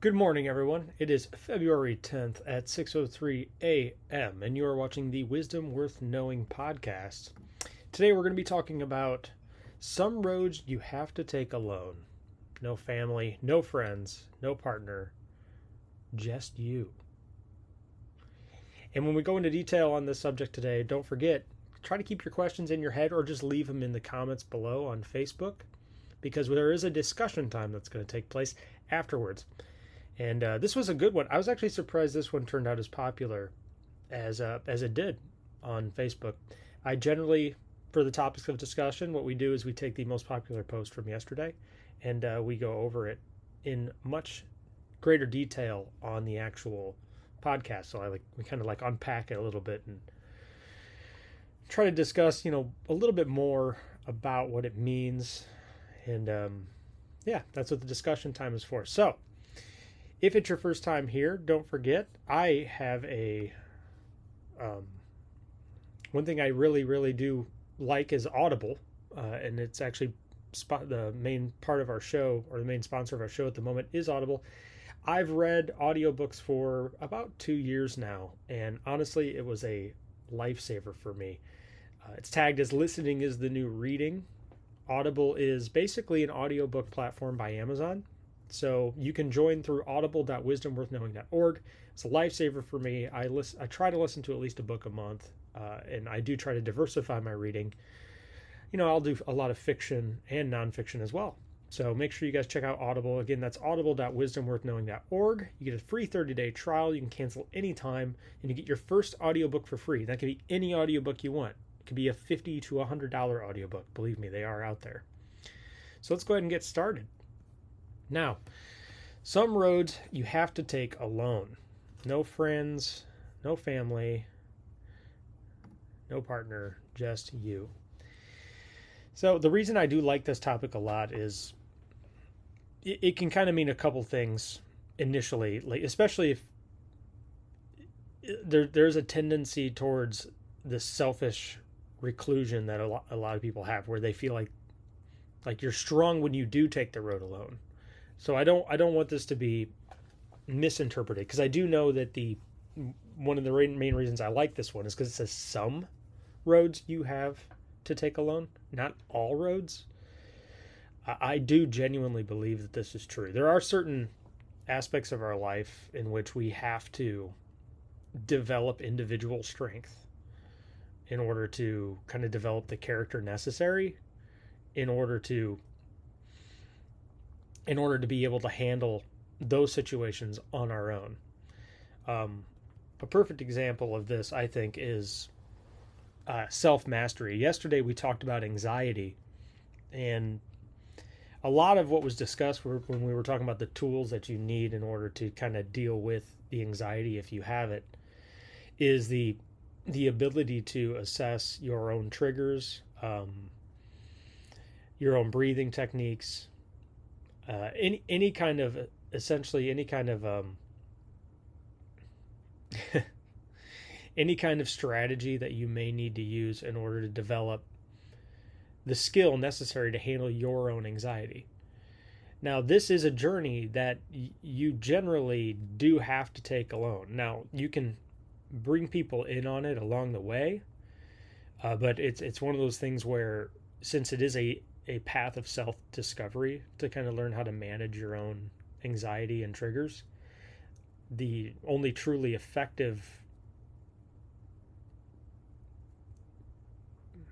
Good morning, everyone. It is February 10th at 6:03 a.m., and you are watching the Wisdom Worth Knowing podcast. Today, we're going to be talking about some roads you have to take alone. No family, no friends, no partner, just you. And when we go into detail on this subject today, don't forget, try to keep your questions in your head or just leave them in the comments below on Facebook, because there is a discussion time that's going to take place afterwards. And this was a good one. I was actually surprised this one turned out as popular as it did on Facebook. I generally, for the topics of discussion, what we do is we take the most popular post from yesterday, and we go over it in much greater detail on the actual podcast. So we kind of unpack it a little bit and try to discuss, a little bit more about what it means. And that's what the discussion time is for. So, if it's your first time here, don't forget, I have one thing I really do like is Audible, and it's actually the main part of our show, or the main sponsor of our show at the moment is Audible. I've read audiobooks for about 2 years now, and honestly, it was a lifesaver for me. It's tagged as listening is the new reading. Audible is basically an audiobook platform by Amazon. So you can join through audible.wisdomworthknowing.org. It's a lifesaver for me. I try to listen to at least a book a month, and I do try to diversify my reading. I'll do a lot of fiction and nonfiction as well. So make sure you guys check out Audible. Again, that's audible.wisdomworthknowing.org. You get a free 30-day trial. You can cancel anytime, and you get your first audiobook for free. That can be any audiobook you want. It could be a $50 to $100 audiobook. Believe me, they are out there. So let's go ahead and get started. Now, some roads you have to take alone. No friends, no family, no partner, just you. So the reason I do like this topic a lot is it can kind of mean a couple things initially, especially if there's a tendency towards this selfish reclusion that a lot of people have, where they feel like you're strong when you do take the road alone. So I don't want this to be misinterpreted, because I do know that one of the main reasons I like this one is because it says some roads you have to take alone, not all roads. I do genuinely believe that this is true. There are certain aspects of our life in which we have to develop individual strength in order to kind of develop the character necessary in order to be able to handle those situations on our own. A perfect example of this, I think, is self-mastery. Yesterday we talked about anxiety, and a lot of what was discussed when we were talking about the tools that you need in order to kind of deal with the anxiety, if you have it, is the ability to assess your own triggers, your own breathing techniques, any kind of any kind of strategy that you may need to use in order to develop the skill necessary to handle your own anxiety. Now, this is a journey that you generally do have to take alone. Now, you can bring people in on it along the way, but it's one of those things where, since it is a path of self-discovery to kind of learn how to manage your own anxiety and triggers, the only truly effective, I'm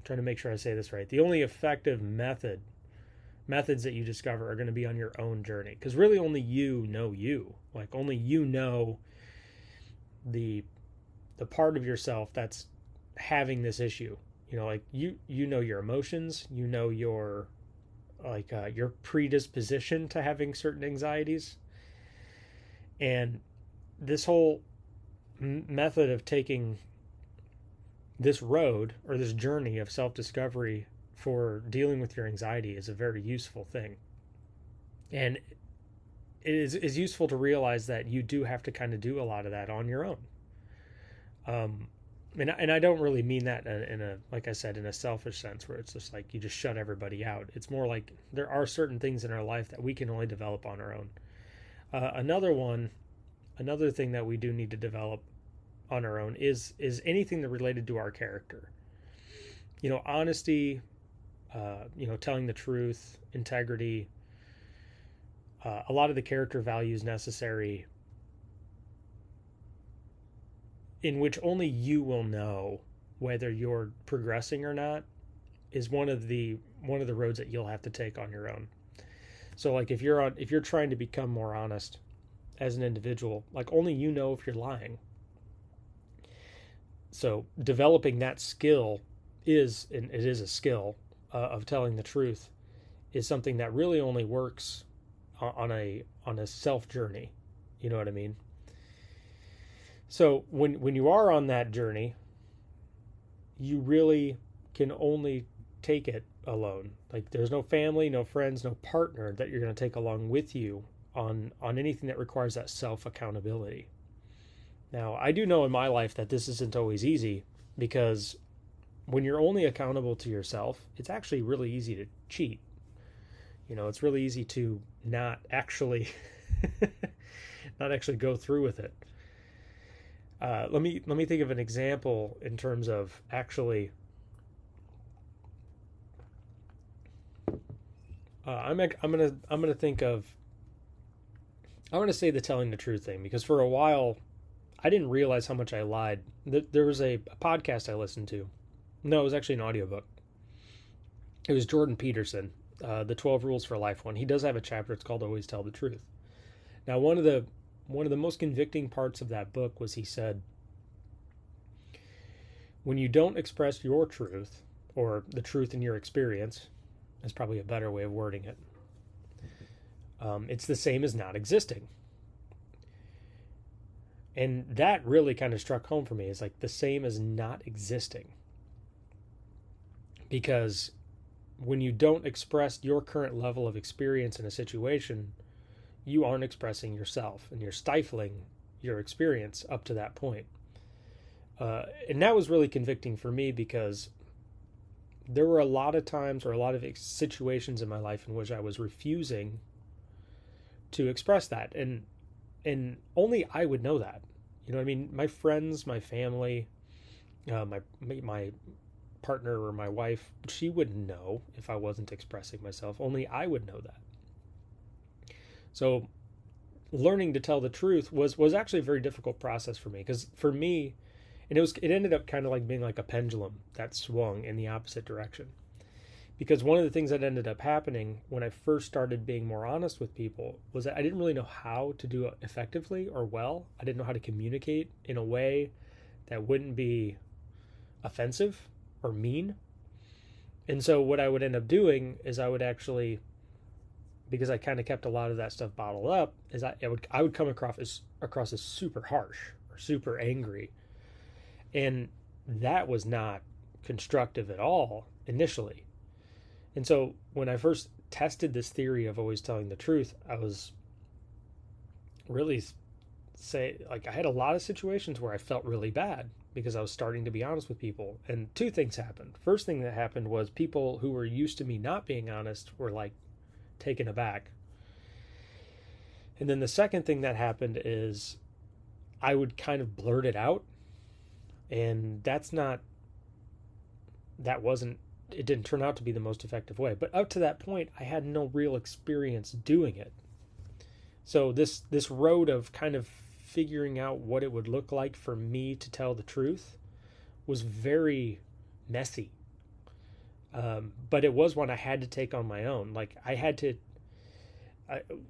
trying to make sure I say this right, the only effective methods that you discover are going to be on your own journey, because really only you know you. Only you know the part of yourself that's having this issue. You know your emotions, you know your predisposition to having certain anxieties. And this whole method of taking this road, or this journey of self-discovery for dealing with your anxiety, is a very useful thing. And it is useful to realize that you do have to kind of do a lot of that on your own. And I don't really mean that in a, like I said, in a selfish sense where it's just like you just shut everybody out. It's more like there are certain things in our life that we can only develop on our own. Another thing that we do need to develop on our own is anything that related to our character. Honesty, telling the truth, integrity, a lot of the character values necessary, in which only you will know whether you're progressing or not, is one of the roads that you'll have to take on your own. So like if you're trying to become more honest as an individual, like only you know if you're lying. So developing that skill and it is a skill of telling the truth, is something that really only works on a self journey. You know what I mean? So when you are on that journey, you really can only take it alone. Like there's no family, no friends, no partner that you're going to take along with you on anything that requires that self accountability. Now, I do know in my life that this isn't always easy, because when you're only accountable to yourself, it's actually really easy to cheat. It's really easy to not actually go through with it. Let me think of an example in terms of actually. I'm gonna think of. I'm gonna say the telling the truth thing, because for a while, I didn't realize how much I lied. There was a podcast I listened to. No, it was actually an audiobook. It was Jordan Peterson, the 12 Rules for Life one. He does have a chapter. It's called Always Tell the Truth. Now, one of the most convicting parts of that book was, he said, when you don't express your truth, or the truth in your experience, is probably a better way of wording it, it's the same as not existing. And that really kind of struck home for me. It's like the same as not existing. Because when you don't express your current level of experience in a situation, you aren't expressing yourself, and you're stifling your experience up to that point. And that was really convicting for me, because there were a lot of times, or a lot of situations in my life, in which I was refusing to express that. And only I would know that. You know what I mean? My friends, my family, my partner or my wife, she wouldn't know if I wasn't expressing myself. Only I would know that. So learning to tell the truth was actually a very difficult process for me, because for me, and it ended up kind of like being like a pendulum that swung in the opposite direction. Because one of the things that ended up happening when I first started being more honest with people was that I didn't really know how to do it effectively or well. I didn't know how to communicate in a way that wouldn't be offensive or mean. And so what I would end up doing is I would actually, because I kind of kept a lot of that stuff bottled up, is I would come across as super harsh or super angry. And that was not constructive at all initially. And so when I first tested this theory of always telling the truth, I was really I had a lot of situations where I felt really bad because I was starting to be honest with people. And two things happened. First thing that happened was people who were used to me not being honest were like taken aback. And then the second thing that happened is I would kind of blurt it out. And it didn't turn out to be the most effective way. But up to that point, I had no real experience doing it. So this road of kind of figuring out what it would look like for me to tell the truth was very messy. But it was one I had to take on my own. Like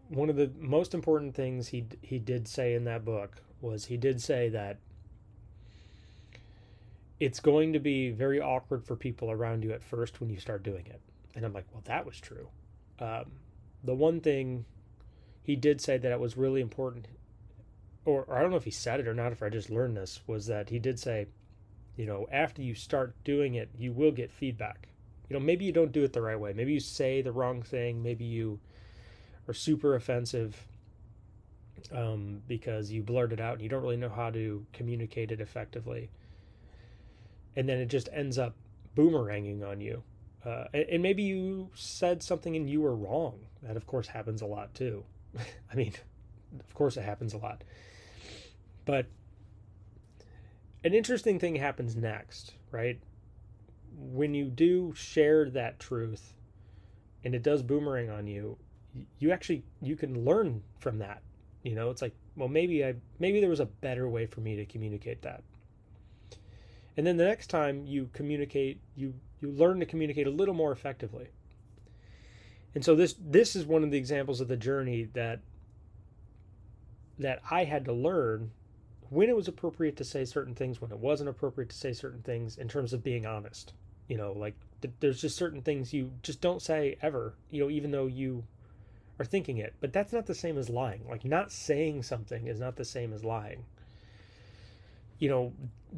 one of the most important things he did say in that book was, he did say that it's going to be very awkward for people around you at first when you start doing it. And I'm like, well, that was true. The one thing he did say that it was really important, or I don't know if he said it or not, if I just learned this, was that he did say, after you start doing it, you will get feedback. Maybe you don't do it the right way. Maybe you say the wrong thing. Maybe you are super offensive because you blurt it out and you don't really know how to communicate it effectively. And then it just ends up boomeranging on you. And maybe you said something and you were wrong. That, of course, happens a lot, too. I mean, of course it happens a lot. But an interesting thing happens next, right? When you do share that truth and it does boomerang on you, you can learn from that. It's like, well, maybe there was a better way for me to communicate that. And then the next time you communicate, you learn to communicate a little more effectively. And so this is one of the examples of the journey that I had to learn when it was appropriate to say certain things, when it wasn't appropriate to say certain things, in terms of being honest. Like there's just certain things you just don't say ever, even though you are thinking it. But that's not the same as lying. Like, not saying something is not the same as lying.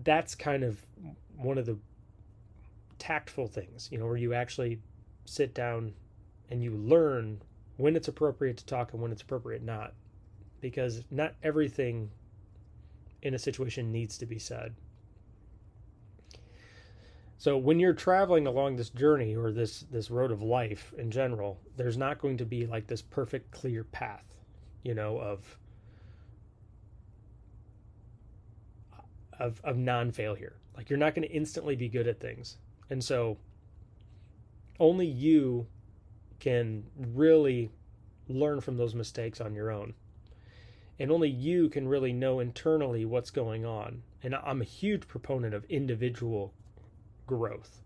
That's kind of one of the tactful things, where you actually sit down and you learn when it's appropriate to talk and when it's appropriate not. Because not everything in a situation needs to be said. So when you're traveling along this journey, or this road of life in general, there's not going to be like this perfect, clear path, of non-failure. Like, you're not going to instantly be good at things. And so only you can really learn from those mistakes on your own. And only you can really know internally what's going on. And I'm a huge proponent of individual growth.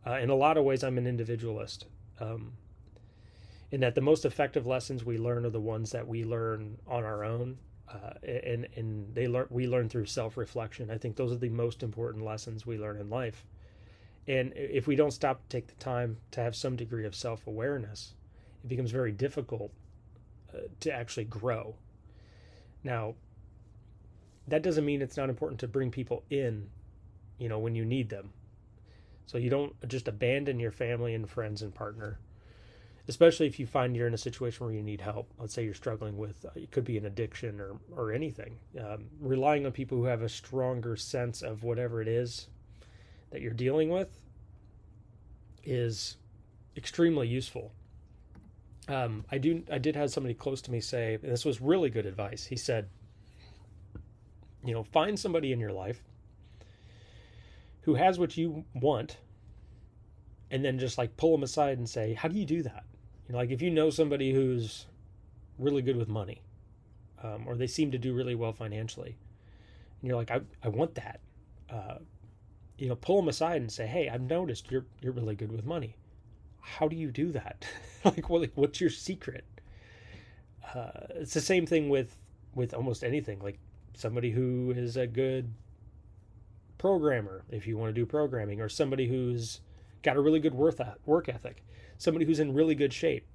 In a lot of ways, I'm an individualist. In that the most effective lessons we learn are the ones that we learn on our own. And we learn through self-reflection. I think those are the most important lessons we learn in life. And if we don't stop to take the time to have some degree of self-awareness, it becomes very difficult to actually grow. Now, that doesn't mean it's not important to bring people in, when you need them. So you don't just abandon your family and friends and partner, especially if you find you're in a situation where you need help. Let's say you're struggling with, it could be an addiction or anything. Relying on people who have a stronger sense of whatever it is that you're dealing with is extremely useful. I did have somebody close to me say, and this was really good advice. He said, find somebody in your life who has what you want, and then just like pull them aside and say, how do you do that? Like, if you know somebody who's really good with money, or they seem to do really well financially, and you're like, I want that. Pull them aside and say, hey, I've noticed you're really good with money. How do you do that? What's your secret? It's the same thing with almost anything. Like, somebody who is a good programmer, if you want to do programming, or somebody who's got a really good work ethic, somebody who's in really good shape.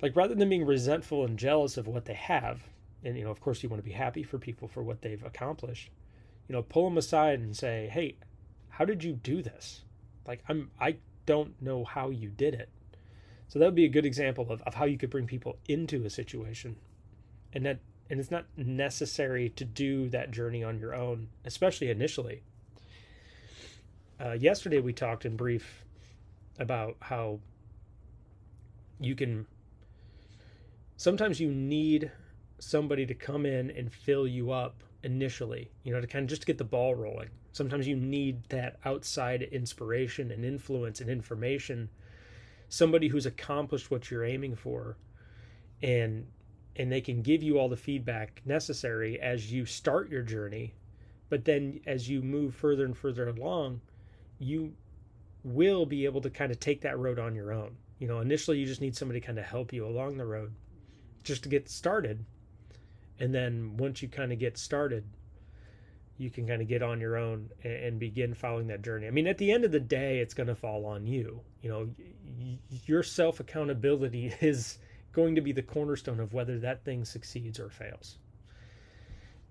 Like, rather than being resentful and jealous of what they have, and of course you want to be happy for people for what they've accomplished, pull them aside and say, hey, how did you do this? Like, I don't know how you did it. So that would be a good example of how you could bring people into a situation. And it's not necessary to do that journey on your own, especially initially. Yesterday we talked in brief about how sometimes you need somebody to come in and fill you up initially, to kind of just get the ball rolling. Sometimes you need that outside inspiration and influence and information, somebody who's accomplished what you're aiming for, and they can give you all the feedback necessary as you start your journey. But then as you move further and further along, you will be able to kind of take that road on your own. Initially you just need somebody to kind of help you along the road just to get started. And then once you kind of get started, you can kind of get on your own and begin following that journey. I mean, at the end of the day, it's going to fall on you. Your self-accountability is going to be the cornerstone of whether that thing succeeds or fails.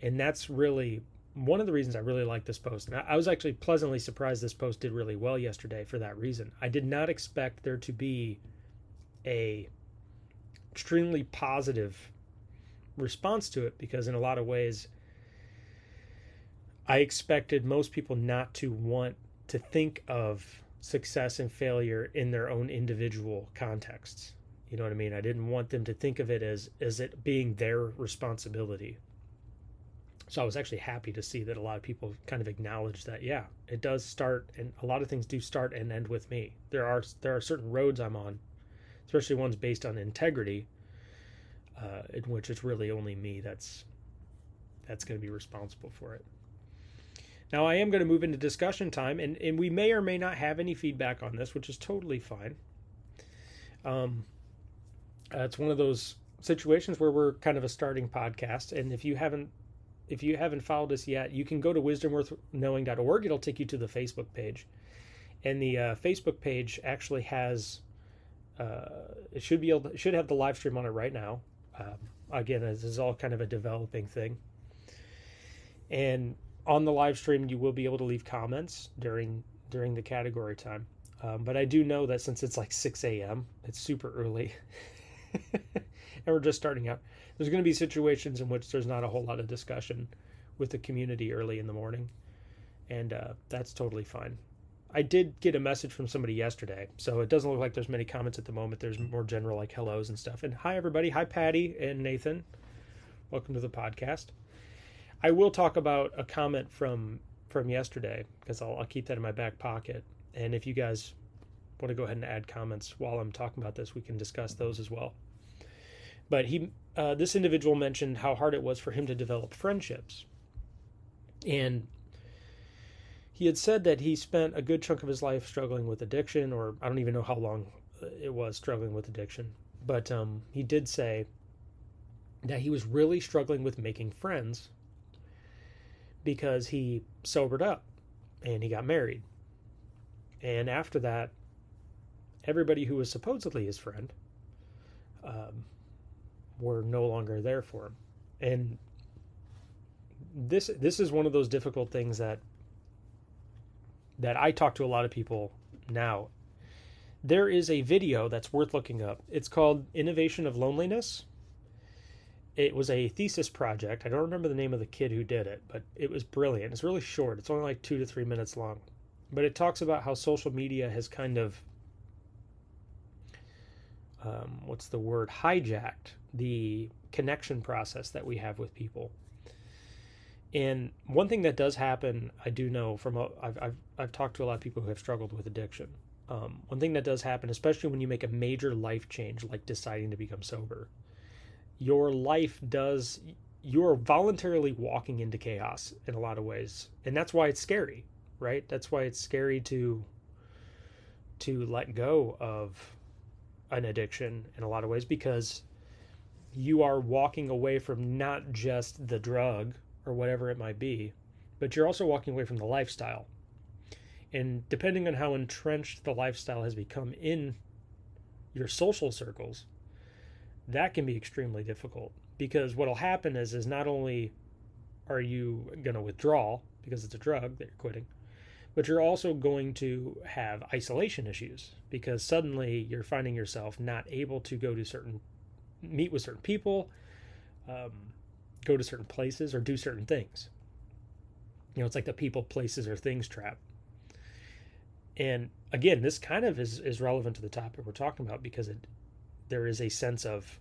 And that's really one of the reasons I really like this post. And I was actually pleasantly surprised this post did really well yesterday for that reason. I did not expect there to be a extremely positive response to it, because in a lot of ways I expected most people not to want to think of success and failure in their own individual contexts. You know what I mean? I didn't want them to think of it as it being their responsibility. So I was actually happy to see that a lot of people kind of acknowledge that, yeah, it does start, and a lot of things do start and end with me. There are certain roads I'm on, especially ones based on integrity, in which it's really only me that's going to be responsible for it. Now I am going to move into discussion time, and we may or may not have any feedback on this, which is totally fine. It's one of those situations where we're kind of a starting podcast, and if you haven't followed us yet, you can go to wisdomworthknowing.org. It'll take you to the Facebook page, and the Facebook page actually has it should have the live stream on it right now. Again, this is all kind of a developing thing, and on the live stream you will be able to leave comments during the category time. But I do know that since it's like 6 a.m., it's super early, and we're just starting out, there's going to be situations in which there's not a whole lot of discussion with the community early in the morning, and that's totally fine. I did get a message from somebody yesterday, so it doesn't look like there's many comments at the moment. There's more general, like hellos and stuff. And hi, everybody. Hi, Patty and Nathan. Welcome to the podcast. I will talk about a comment from yesterday, because I'll keep that in my back pocket. And if you guys want to go ahead and add comments while I'm talking about this, we can discuss those as well. But this individual mentioned how hard it was for him to develop friendships. And he had said that he spent a good chunk of his life struggling with addiction, or I don't even know how long it was struggling with addiction. But he did say that he was really struggling with making friends because he sobered up and he got married. And after that, everybody who was supposedly his friend were no longer there for him. And this is one of those difficult things that I talk to a lot of people now. There is a video that's worth looking up. It's called Innovation of Loneliness. It was a thesis project. I don't remember the name of the kid who did it, but it was brilliant. It's really short. It's only like 2 to 3 minutes long. But it talks about how social media has kind of, hijacked the connection process that we have with people. And one thing that does happen, I do know I've talked to a lot of people who have struggled with addiction. One thing that does happen, especially when you make a major life change, like deciding to become sober, you're voluntarily walking into chaos in a lot of ways. And that's why it's scary, right? That's why it's scary to let go of an addiction in a lot of ways, because you are walking away from not just the drug or whatever it might be, but you're also walking away from the lifestyle. And depending on how entrenched the lifestyle has become in your social circles, that can be extremely difficult, because what'll happen is not only are you going to withdraw because it's a drug that you're quitting, but you're also going to have isolation issues, because suddenly you're finding yourself not able to meet with certain people, go to certain places, or do certain things. It's like the people, places, or things trap. And again, this kind of is relevant to the topic we're talking about, because there is a sense of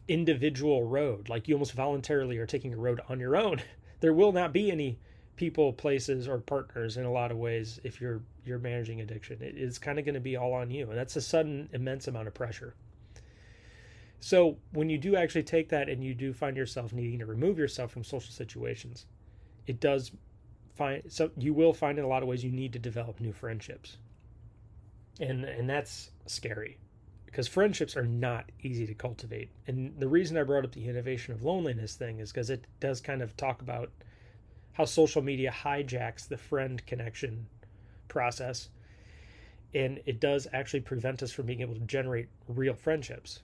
individual road. Like you almost voluntarily are taking a road on your own. There will not be any people, places, or partners in a lot of ways if you're managing addiction. It's kind of going to be all on you, and that's a sudden immense amount of pressure. So when you do actually take that and you do find yourself needing to remove yourself from social situations, you will find in a lot of ways you need to develop new friendships. And that's scary, because friendships are not easy to cultivate. And the reason I brought up the innovation of loneliness thing is because it does kind of talk about how social media hijacks the friend connection process. And it does actually prevent us from being able to generate real friendships,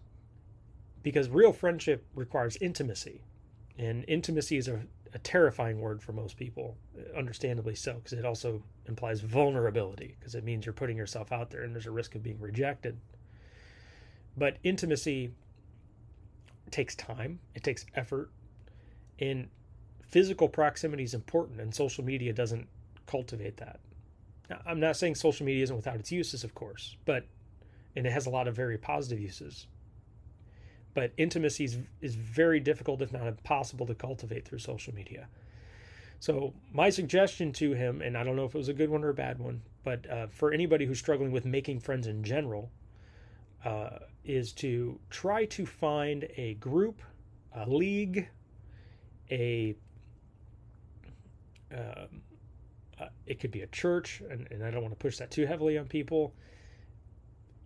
because real friendship requires intimacy. And intimacy is a terrifying word for most people, understandably so, because it also implies vulnerability, because it means you're putting yourself out there and there's a risk of being rejected. But intimacy takes time, it takes effort, and physical proximity is important, and social media doesn't cultivate that. Now, I'm not saying social media isn't without its uses, of course, but and it has a lot of very positive uses. But intimacy is very difficult, if not impossible, to cultivate through social media. So my suggestion to him, and I don't know if it was a good one or a bad one, but for anybody who's struggling with making friends in general, is to try to find a group, a league, it could be a church, and I don't want to push that too heavily on people.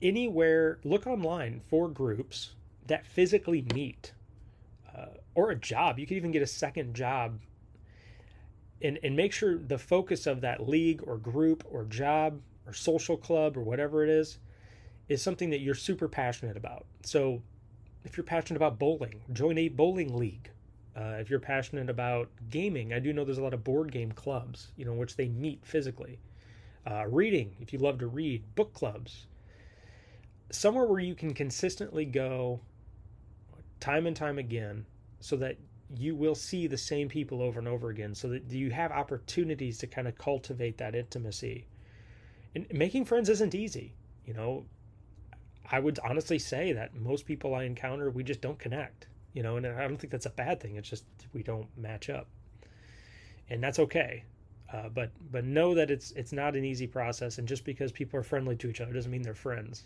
Anywhere, look online for groups that physically meet, or a job. You could even get a second job, and make sure the focus of that league or group or job or social club or whatever it is something that you're super passionate about. So if you're passionate about bowling, join a bowling league. If you're passionate about gaming, I do know there's a lot of board game clubs, in which they meet physically. Reading, if you love to read, book clubs. Somewhere where you can consistently go time and time again, so that you will see the same people over and over again, so that you have opportunities to kind of cultivate that intimacy. And making friends isn't easy. I would honestly say that most people I encounter, we just don't connect, and I don't think that's a bad thing. It's just we don't match up, and that's okay. But know that it's not an easy process, and just because people are friendly to each other doesn't mean they're friends.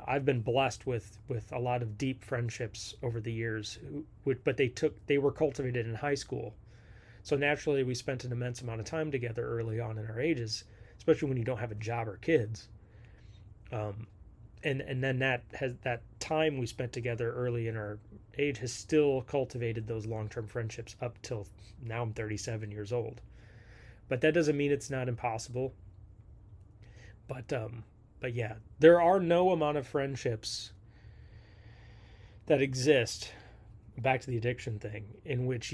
I've been blessed with a lot of deep friendships over the years, but they were cultivated in high school, so naturally we spent an immense amount of time together early on in our ages, especially when you don't have a job or kids. And then that time we spent together early in our age has still cultivated those long-term friendships up till now. I'm 37 years old, but that doesn't mean it's not impossible. But yeah, there are no amount of friendships that exist, back to the addiction thing, in which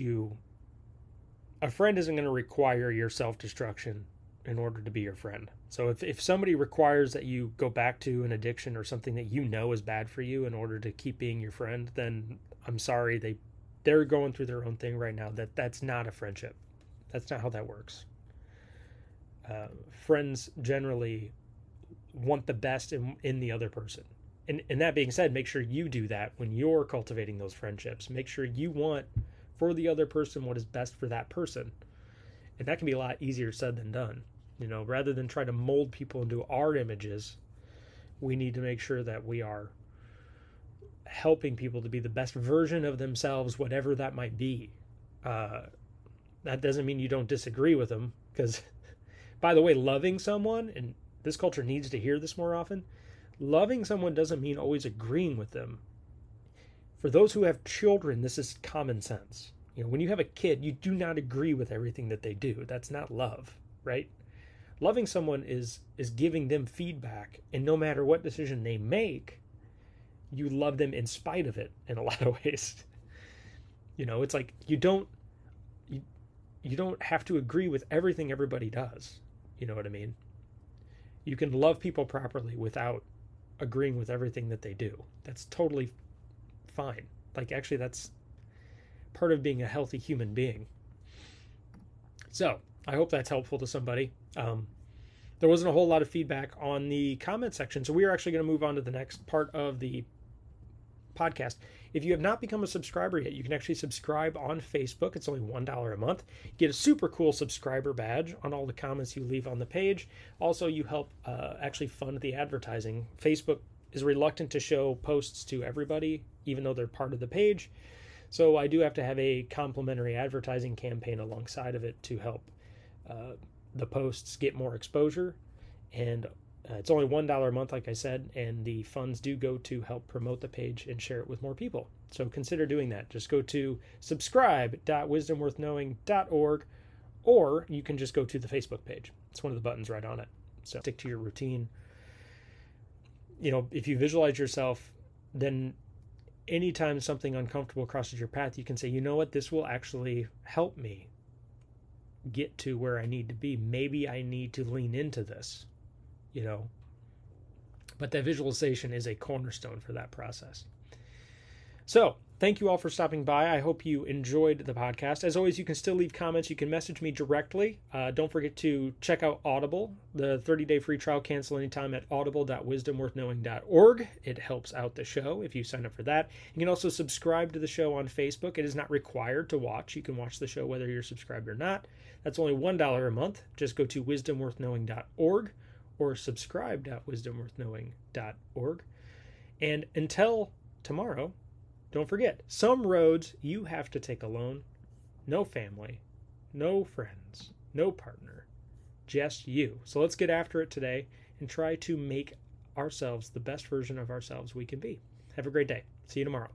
a friend isn't going to require your self-destruction in order to be your friend. So if somebody requires that you go back to an addiction or something that is bad for you in order to keep being your friend, then I'm sorry, they're going through their own thing right now. That's not a friendship. That's not how that works. Friends generally want the best in the other person. And that being said, make sure you do that when you're cultivating those friendships. Make sure you want for the other person what is best for that person. And that can be a lot easier said than done. Rather than try to mold people into our images, we need to make sure that we are helping people to be the best version of themselves, whatever that might be. That doesn't mean you don't disagree with them, because, by the way, loving someone, and this culture needs to hear this more often, loving someone doesn't mean always agreeing with them. For those who have children, this is common sense. When you have a kid, you do not agree with everything that they do. That's not love, right? Loving someone is giving them feedback, and no matter what decision they make, you love them in spite of it in a lot of ways. It's like you don't have to agree with everything everybody does. You know what I mean? You can love people properly without agreeing with everything that they do. That's totally fine. Like, actually, that's part of being a healthy human being. So I hope that's helpful to somebody. There wasn't a whole lot of feedback on the comment section, so we are actually going to move on to the next part of the podcast. If you have not become a subscriber yet, you can actually subscribe on Facebook. It's only $1 a month. You get a super cool subscriber badge on all the comments you leave on the page. Also, you help actually fund the advertising. Facebook is reluctant to show posts to everybody, even though they're part of the page. So I do have to have a complimentary advertising campaign alongside of it to help the posts get more exposure. And it's only $1 a month, like I said, and the funds do go to help promote the page and share it with more people. So consider doing that. Just go to subscribe.wisdomworthknowing.org, or you can just go to the Facebook page. It's one of the buttons right on it. So stick to your routine. If you visualize yourself, then anytime something uncomfortable crosses your path, you can say, you know what, this will actually help me get to where I need to be. Maybe I need to lean into this, but that visualization is a cornerstone for that process. So thank you all for stopping by. I hope you enjoyed the podcast. As always, you can still leave comments. You can message me directly. Don't forget to check out Audible, the 30-day free trial. Cancel anytime at audible.wisdomworthknowing.org. It helps out the show if you sign up for that. You can also subscribe to the show on Facebook. It is not required to watch. You can watch the show whether you're subscribed or not. That's only $1 a month. Just go to wisdomworthknowing.org or subscribe.wisdomworthknowing.org. And until tomorrow, don't forget, some roads you have to take alone. No family, no friends, no partner, just you. So let's get after it today and try to make ourselves the best version of ourselves we can be. Have a great day. See you tomorrow.